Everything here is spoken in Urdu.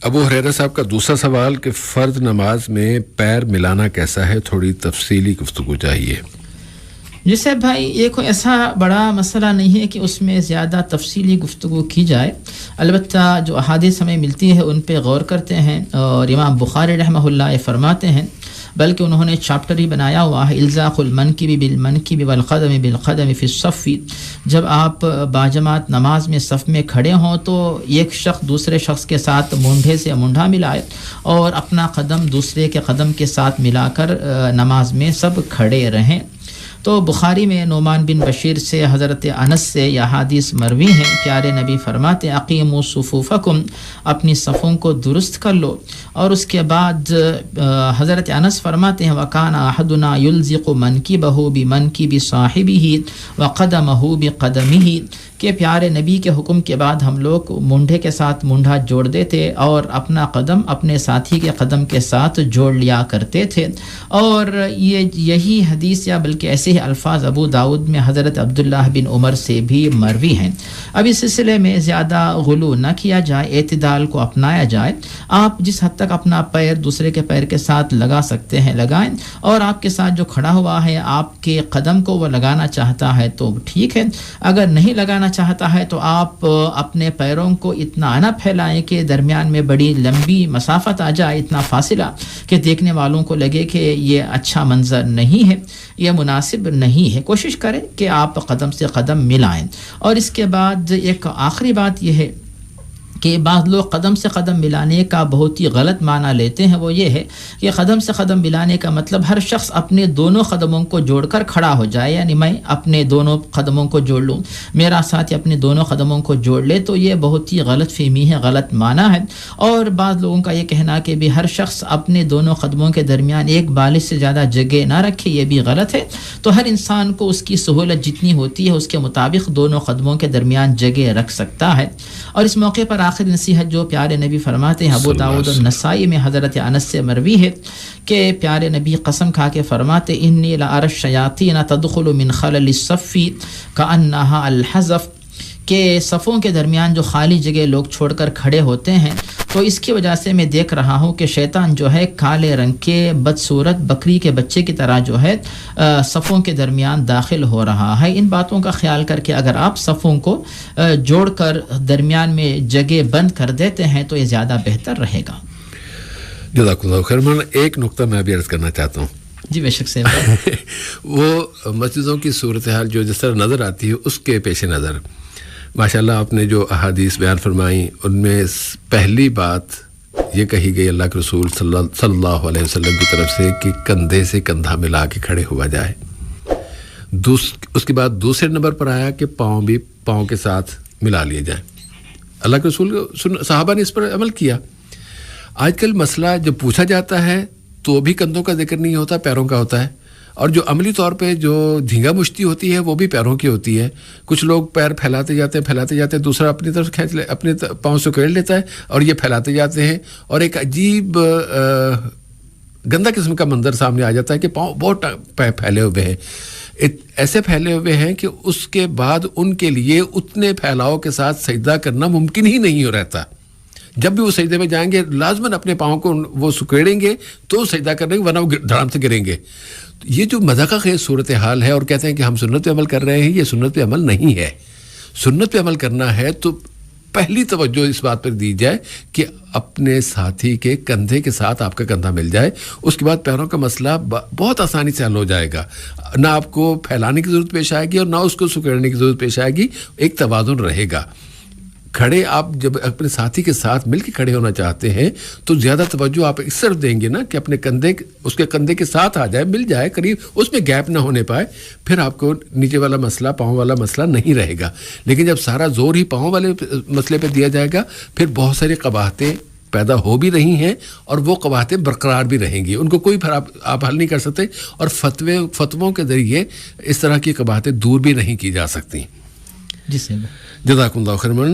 ابو ہریرہ صاحب کا دوسرا سوال کہ فرض نماز میں پیر ملانا کیسا ہے، تھوڑی تفصیلی گفتگو چاہیے. جیسے بھائی یہ کوئی ایسا بڑا مسئلہ نہیں ہے کہ اس میں زیادہ تفصیلی گفتگو کی جائے، البتہ جو احادیث ہمیں ملتی ہے ان پہ غور کرتے ہیں. اور امام بخاری رحمہ اللہ فرماتے ہیں، بلکہ انہوں نے چیپٹر ہی بنایا ہوا ہے، الزاق المنکب بالمنکب والقدم بالقدم فی الصف. جب آپ باجماعت نماز میں صف میں کھڑے ہوں تو ایک شخص دوسرے شخص کے ساتھ مونڈھے سے مونڈھا ملائے اور اپنا قدم دوسرے کے قدم کے ساتھ ملا کر نماز میں سب کھڑے رہیں. تو بخاری میں نعمان بن بشیر سے حضرت انس سے یہ حدیث مروی ہیں، پیارے نبی فرماتے اقیموا صفوفکم، اپنی صفوں کو درست کر لو. اور اس کے بعد حضرت انس فرماتے ہیں وکان احدنا یلزق منکبہ بمنکب صاحبہ وقدمہ بقدمہ، کہ پیارے نبی کے حکم کے بعد ہم لوگ مونڈھے کے ساتھ مونڈھا جوڑ دیتے اور اپنا قدم اپنے ساتھی کے قدم کے ساتھ جوڑ لیا کرتے تھے. اور یہی حدیث یا بلکہ ایسے ہی الفاظ ابو داؤد میں حضرت عبداللہ بن عمر سے بھی مروی ہیں. اب اس سلسلے میں زیادہ غلو نہ کیا جائے، اعتدال کو اپنایا جائے. آپ جس حد تک اپنا پیر دوسرے کے پیر کے ساتھ لگا سکتے ہیں لگائیں، اور آپ کے ساتھ جو کھڑا ہوا ہے آپ کے قدم کو وہ لگانا چاہتا ہے تو ٹھیک ہے، اگر نہیں لگانا چاہتا ہے تو آپ اپنے پیروں کو اتنا نہ پھیلائیں کہ درمیان میں بڑی لمبی مسافت آ جائے، اتنا فاصلہ کہ دیکھنے والوں کو لگے کہ یہ اچھا منظر نہیں ہے، یہ مناسب نہیں ہے. کوشش کریں کہ آپ قدم سے قدم ملائیں. اور اس کے بعد ایک آخری بات یہ ہے کہ بعض لوگ قدم سے قدم ملانے کا بہت ہی غلط معنی لیتے ہیں. وہ یہ ہے کہ قدم سے قدم ملانے کا مطلب ہر شخص اپنے دونوں قدموں کو جوڑ کر کھڑا ہو جائے، یعنی میں اپنے دونوں قدموں کو جوڑ لوں، میرا ساتھی اپنے دونوں قدموں کو جوڑ لے، تو یہ بہت ہی غلط فہمی ہے، غلط معنی ہے. اور بعض لوگوں کا یہ کہنا کہ بھی ہر شخص اپنے دونوں قدموں کے درمیان ایک بالش سے زیادہ جگہ نہ رکھے، یہ بھی غلط ہے. تو ہر انسان کو اس کی سہولت جتنی ہوتی ہے اس کے مطابق دونوں قدموں کے درمیان جگہ رکھ سکتا ہے. اور اس موقع پر آخر نصیحت جو پیارے نبی فرماتے ہیں، ابو داؤد اور نسائی میں حضرت انس سے مروی ہے کہ پیارے نبی قسم کھا کے فرماتے انی لأری الشیاطین تدخل من خلل الصف کأنہا الحذف، کہ صفوں کے درمیان جو خالی جگہ لوگ چھوڑ کر کھڑے ہوتے ہیں تو اس کی وجہ سے میں دیکھ رہا ہوں کہ شیطان جو ہے کالے رنگ کے بدصورت بکری کے بچے کی طرح جو ہے صفوں کے درمیان داخل ہو رہا ہے. ان باتوں کا خیال کر کے اگر آپ صفوں کو جوڑ کر درمیان میں جگہ بند کر دیتے ہیں تو یہ زیادہ بہتر رہے گا. جزاک اللہ خیر. مولانا ایک نقطہ میں بھی عرض کرنا چاہتا ہوں. جی بے شک سے وہ مسجدوں کی صورتحال جو جس طرح نظر آتی ہے اس کے پیش نظر ماشاءاللہ آپ نے جو احادیث بیان فرمائیں ان میں پہلی بات یہ کہی گئی اللہ کے رسول صلی اللہ علیہ وسلم کی طرف سے کہ کندھے سے کندھا ملا کے کھڑے ہوا جائے. اس کے بعد دوسرے نمبر پر آیا کہ پاؤں بھی پاؤں کے ساتھ ملا لیے جائیں. اللہ کے رسول صحابہ نے اس پر عمل کیا. آج کل مسئلہ جب پوچھا جاتا ہے تو بھی کندھوں کا ذکر نہیں ہوتا، پیروں کا ہوتا ہے. اور جو عملی طور پہ جو دھینگا مشتی ہوتی ہے وہ بھی پیروں کی ہوتی ہے. کچھ لوگ پیر پھیلاتے جاتے ہیں، دوسرا اپنی طرف کھینچ لے، اپنے پاؤں سے کھیڑ لیتا ہے اور یہ پھیلاتے جاتے ہیں، اور ایک عجیب گندا قسم کا منظر سامنے آ جاتا ہے کہ پاؤں بہت پھیلے ہوئے ہیں. ایسے پھیلے ہوئے ہیں کہ اس کے بعد ان کے لیے اتنے پھیلاؤ کے ساتھ سجدہ کرنا ممکن ہی نہیں ہو رہتا. جب بھی وہ سجدے میں جائیں گے لازماً اپنے پاؤں کو وہ سکیڑیں گے تو سجدہ کریں گے، ورنہ وہ دھڑام سے گریں گے. یہ جو مذاقہ خیز صورتحال ہے اور کہتے ہیں کہ ہم سنت پہ عمل کر رہے ہیں، یہ سنت پہ عمل نہیں ہے. سنت پہ عمل کرنا ہے تو پہلی توجہ اس بات پر دی جائے کہ اپنے ساتھی کے کندھے کے ساتھ آپ کا کندھا مل جائے. اس کے بعد پیروں کا مسئلہ بہت آسانی سے حل ہو جائے گا. نہ آپ کو پھیلانے کی ضرورت پیش آئے گی اور نہ اس کو سکیڑنے کی ضرورت پیش آئے گی. ایک توازن رہے گا. کھڑے آپ جب اپنے ساتھی کے ساتھ مل کے کھڑے ہونا چاہتے ہیں تو زیادہ توجہ آپ اس طرف دیں گے نا کہ اپنے اس کے کندھے کے ساتھ آ جائے، مل جائے قریب، اس میں گیپ نہ ہونے پائے. پھر آپ کو نیچے والا مسئلہ، پاؤں والا مسئلہ نہیں رہے گا. لیکن جب سارا زور ہی پاؤں والے مسئلے پہ دیا جائے گا پھر بہت ساری قباحتیں پیدا ہو بھی رہی ہیں اور وہ قباحتیں برقرار بھی رہیں گی. ان کو کوئی پھر آپ حل نہیں کر سکتے اور فتووں کے ذریعے اس طرح کی قباحتیں دور بھی نہیں کی جا سکتی. جی سر، جزاکم اللہ خیر. مولانا